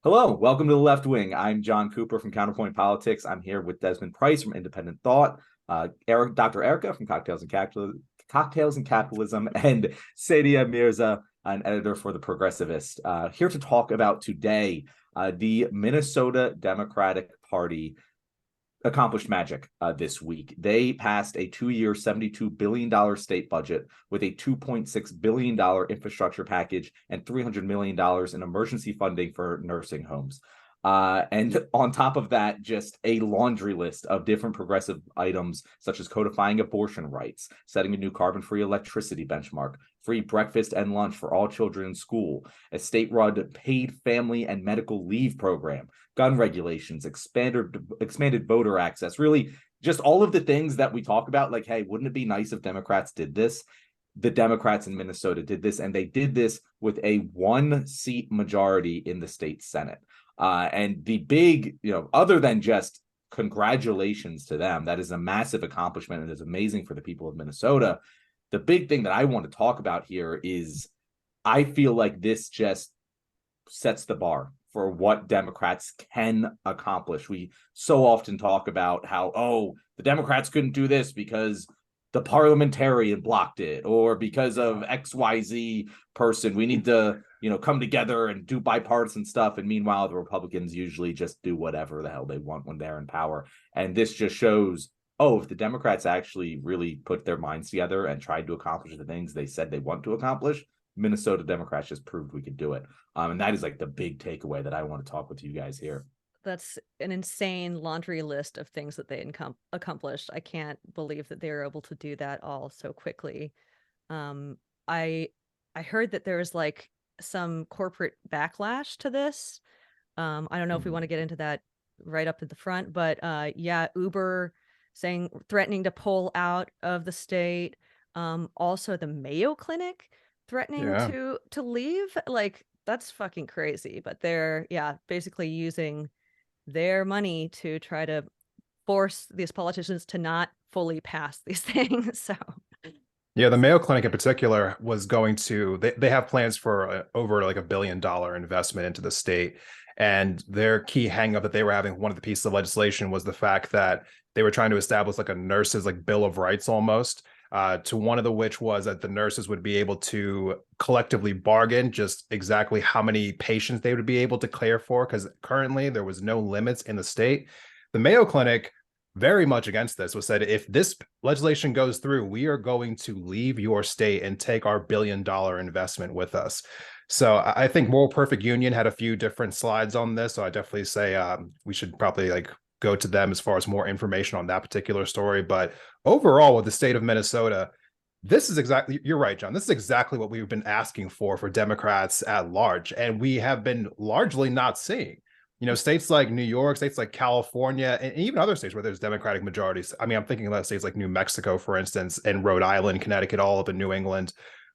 Hello, welcome to the Left Wing. I'm John Cooper from Counterpoint Politics. I'm here with Desmond Price from Independent Thought, Dr. Erica from Cocktails and Capitalism, and Sadia Mirza, an editor for The Progressivist. Here to talk about today, the Minnesota Democratic Party accomplished magic this week. They passed a 2-year, $72 billion state budget with a $2.6 billion infrastructure package and $300 million in emergency funding for nursing homes. And on top of that, just a laundry list of different progressive items, such as codifying abortion rights, setting a new carbon-free electricity benchmark, free breakfast and lunch for all children in school, a state-run paid family and medical leave program, gun regulations, expanded voter access, really just all of the things that we talk about, like, hey, wouldn't it be nice if Democrats did this? The Democrats in Minnesota did this, and they did this with a 1-seat majority in the state Senate. And the big, other than just congratulations to them, that is a massive accomplishment and is amazing for the people of Minnesota. The big thing that I want to talk about here is I feel like this just sets the bar for what Democrats can accomplish. We so often talk about how, the Democrats couldn't do this because the parliamentarian blocked it, or because of XYZ person, we need to, come together and do bipartisan stuff. And meanwhile, the Republicans usually just do whatever the hell they want when they're in power. And this just shows, if the Democrats actually really put their minds together and tried to accomplish the things they said they want to accomplish, Minnesota Democrats just proved we could do it. And that is like the big takeaway that I want to talk with you guys here. That's an insane laundry list of things that they accomplished. I can't believe that they were able to do that all so quickly. I heard that there's like some corporate backlash to this. I don't know if we want to get into that right up at the front, but yeah, Uber threatening to pull out of the state. Also the Mayo Clinic threatening to leave. Like, that's fucking crazy. But they're basically using their money to try to force these politicians to not fully pass these things. So yeah, the Mayo Clinic in particular was going to, they have plans for over like $1 billion investment into the state. And their key hangup that they were having, one of the pieces of legislation, was the fact that they were trying to establish like a nurses like Bill of Rights almost, to one of the which was that the nurses would be able to collectively bargain just exactly how many patients they would be able to care for, because currently there was no limits in the state. The Mayo Clinic, very much against this, was said, if this legislation goes through, we are going to leave your state and take our $1 billion investment with us. So I think Moral Perfect Union had a few different slides on this. So I definitely say we should probably like go to them as far as more information on that particular story. But overall, with the state of Minnesota, this is exactly, you're right, John. This is exactly what we've been asking for Democrats at large. And we have been largely not seeing. States like New York, states like California, and even other states where there's Democratic majorities. I mean, I'm thinking about states like New Mexico, for instance, and Rhode Island, Connecticut, all up in New England.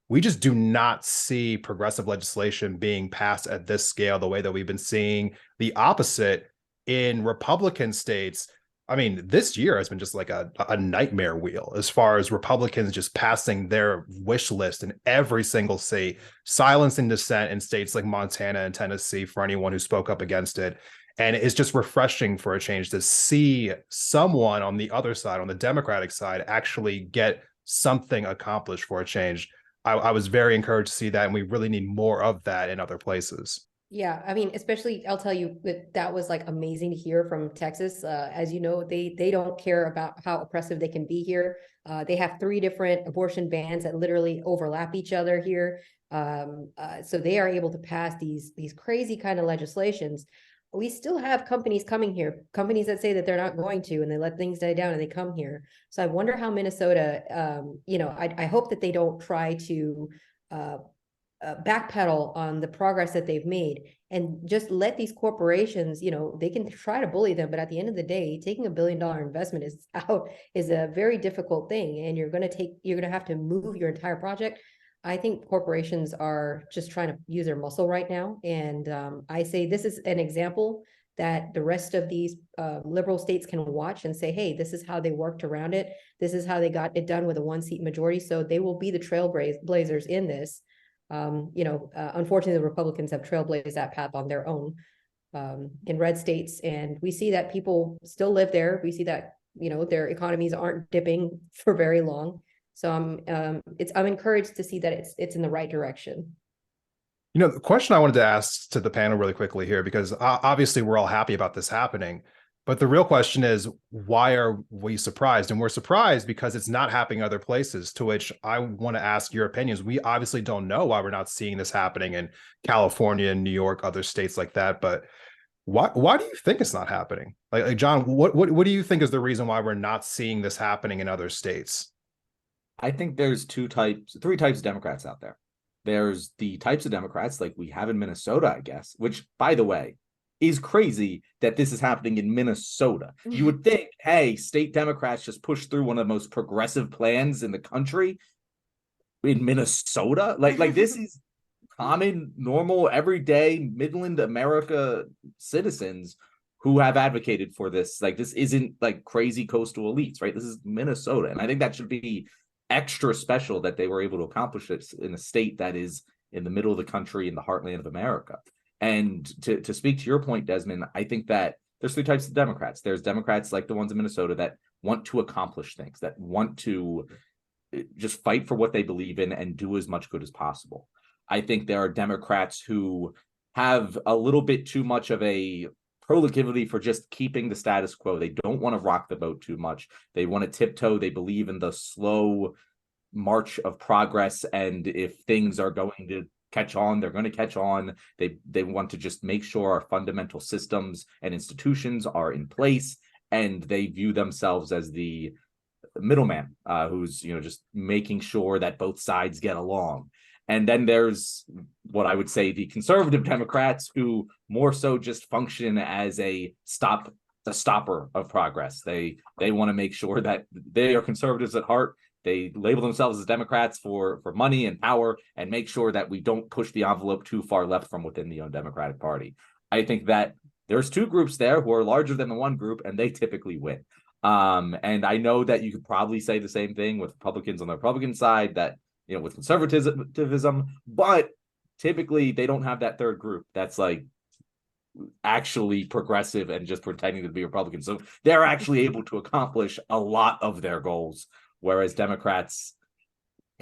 We just do not see progressive legislation being passed at this scale, the way that we've been seeing the opposite in Republican states. I mean, this year has been just like a nightmare wheel as far as Republicans just passing their wish list in every single state, silencing dissent in states like Montana and Tennessee for anyone who spoke up against it. And it's just refreshing for a change to see someone on the other side, on the Democratic side, actually get something accomplished for a change. I was very encouraged to see that, and we really need more of that in other places. Yeah, I mean, especially I'll tell you that was like amazing to hear from Texas. As you know, they don't care about how oppressive they can be here. They have 3 different abortion bans that literally overlap each other here. So they are able to pass these crazy kind of legislations. We still have companies coming here, companies that say that they're not going to, and they let things die down and they come here. So I wonder how Minnesota, I hope that they don't try to backpedal on the progress that they've made and just let these corporations, they can try to bully them, but at the end of the day, taking $1 billion investment is a very difficult thing, and you're going to have to move your entire project. I think corporations are just trying to use their muscle right now, and I say this is an example that the rest of these liberal states can watch and say, hey, this is how they worked around it. This is how they got it done with a 1-seat majority. So they will be the trailblazers in this. Unfortunately, the Republicans have trailblazed that path on their own. in red states, and we see that people still live there. We see that, you know, their economies aren't dipping for very long. So I'm encouraged to see that it's in the right direction. You know, the question I wanted to ask to the panel really quickly here, because obviously we're all happy about this happening, but the real question is, why are we surprised? And we're surprised because it's not happening other places, to which I want to ask your opinions. We obviously don't know why we're not seeing this happening in California and New York, other states like that, but why do you think it's not happening? Like John, what do you think is the reason why we're not seeing this happening in other states? I think there's three types of Democrats out there. There's the types of Democrats like we have in Minnesota, I guess, which, by the way, is crazy that this is happening in Minnesota. You would think, hey, state Democrats just pushed through one of the most progressive plans in the country in Minnesota. Like this is common, normal, everyday Midland America citizens who have advocated for this. Like, this isn't like crazy coastal elites, right? This is Minnesota. And I think that should be extra special that they were able to accomplish this in a state that is in the middle of the country, in the heartland of America. And to speak to your point, Desmond, I think that there's three types of Democrats. There's Democrats like the ones in Minnesota that want to accomplish things, that want to just fight for what they believe in and do as much good as possible. I think there are Democrats who have a little bit too much of a proclivity for just keeping the status quo. They don't want to rock the boat too much. They want to tiptoe. They believe in the slow march of progress. And if things are going to catch on, they're going to catch on. They want to just make sure our fundamental systems and institutions are in place. And they view themselves as the middleman who's, you know, just making sure that both sides get along. And then there's what I would say the conservative Democrats, who more so just function as the stopper of progress. They want to make sure that they are conservatives at heart. They label themselves as Democrats for money and power, and make sure that we don't push the envelope too far left from within the Democratic Party. I think that there's two groups there who are larger than the one group, and they typically win. And I know that you could probably say the same thing with Republicans on the Republican side, that, you know, with conservatism, but typically they don't have that third group that's like actually progressive and just pretending to be Republican. So they're actually able to accomplish a lot of their goals, whereas Democrats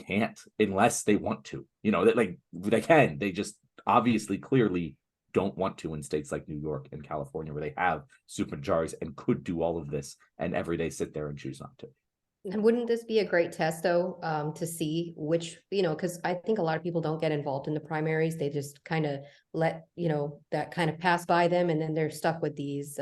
can't unless they want to. You know, they can. They just obviously clearly don't want to in states like New York and California, where they have supermajorities and could do all of this, and every day sit there and choose not to. And wouldn't this be a great test, though, to see which, you know, because I think a lot of people don't get involved in the primaries. They just kind of let, you know, that kind of pass by them. And then they're stuck with these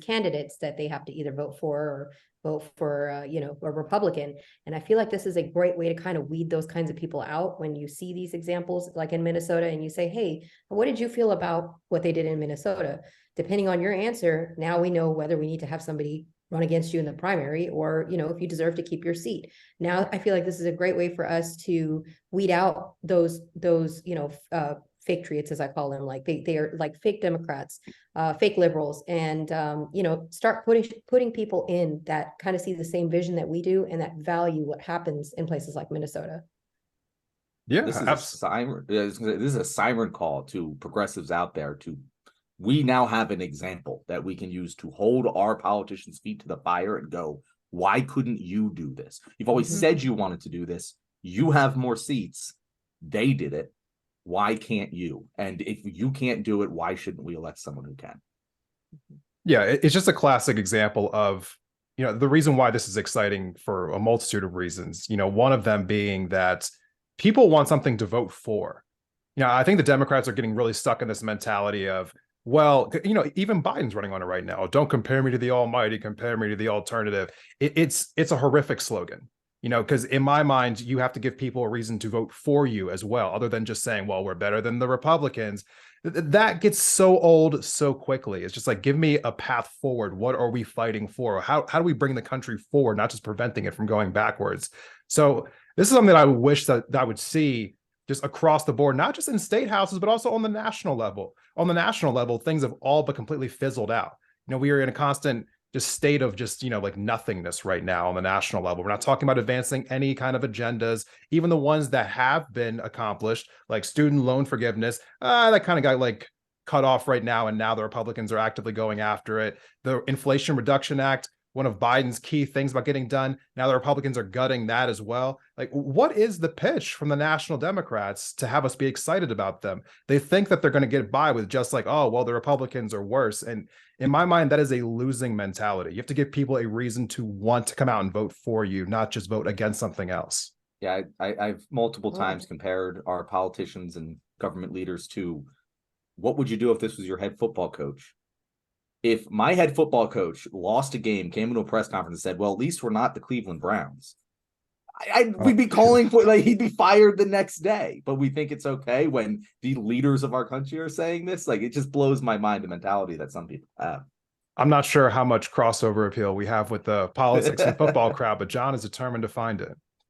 candidates that they have to either vote for or vote for, you know, a Republican. And I feel like this is a great way to kind of weed those kinds of people out when you see these examples like in Minnesota, and you say, hey, what did you feel about what they did in Minnesota? Depending on your answer, now we know whether we need to have somebody run against you in the primary, or, you know, if you deserve to keep your seat. Now, I feel like this is a great way for us to weed out those, you know, fake patriots, as I call them. Like they are like fake Democrats, fake liberals, and, you know, start putting people in that kind of see the same vision that we do and that value what happens in places like Minnesota. Yeah, this is a siren call to progressives out there. We now have an example that we can use to hold our politicians' feet to the fire and go, why couldn't you do this? You've always said you wanted to do this. You have more seats. They did it. Why can't you? And if you can't do it, why shouldn't we elect someone who can? Yeah, it's just a classic example of, you know, the reason why this is exciting for a multitude of reasons. You know, one of them being that people want something to vote for. You know, I think the Democrats are getting really stuck in this mentality of, well, you know, even Biden's running on it right now. Don't compare me to the almighty, compare me to the alternative. It's a horrific slogan, you know, because in my mind, you have to give people a reason to vote for you as well, other than just saying, well, we're better than the Republicans. That gets so old so quickly. It's just like, give me a path forward. What are we fighting for? How do we bring the country forward, not just preventing it from going backwards? So this is something that I wish that I would see just across the board, not just in state houses, but also on the national level. On the national level, things have all but completely fizzled out. You know, we are in a constant just state of just, you know, like nothingness right now on the national level. We're not talking about advancing any kind of agendas, even the ones that have been accomplished, like student loan forgiveness. That kind of got like cut off right now, and now the Republicans are actively going after it. The Inflation Reduction Act, one of Biden's key things about getting done, now the Republicans are gutting that as well. Like, what is the pitch from the National Democrats to have us be excited about them? They think that they're going to get by with just like, oh, well, the Republicans are worse. And in my mind, that is a losing mentality. You have to give people a reason to want to come out and vote for you, not just vote against something else. Yeah, I've multiple times compared our politicians and government leaders to what would you do if this was your head football coach? If my head football coach lost a game, came into a press conference and said, well, at least we're not the Cleveland Browns, we'd be calling for, like, he'd be fired the next day. But we think it's okay when the leaders of our country are saying this. Like, it just blows my mind, the mentality that some people have. I'm not sure how much crossover appeal we have with the politics and football crowd, but John is determined to find it.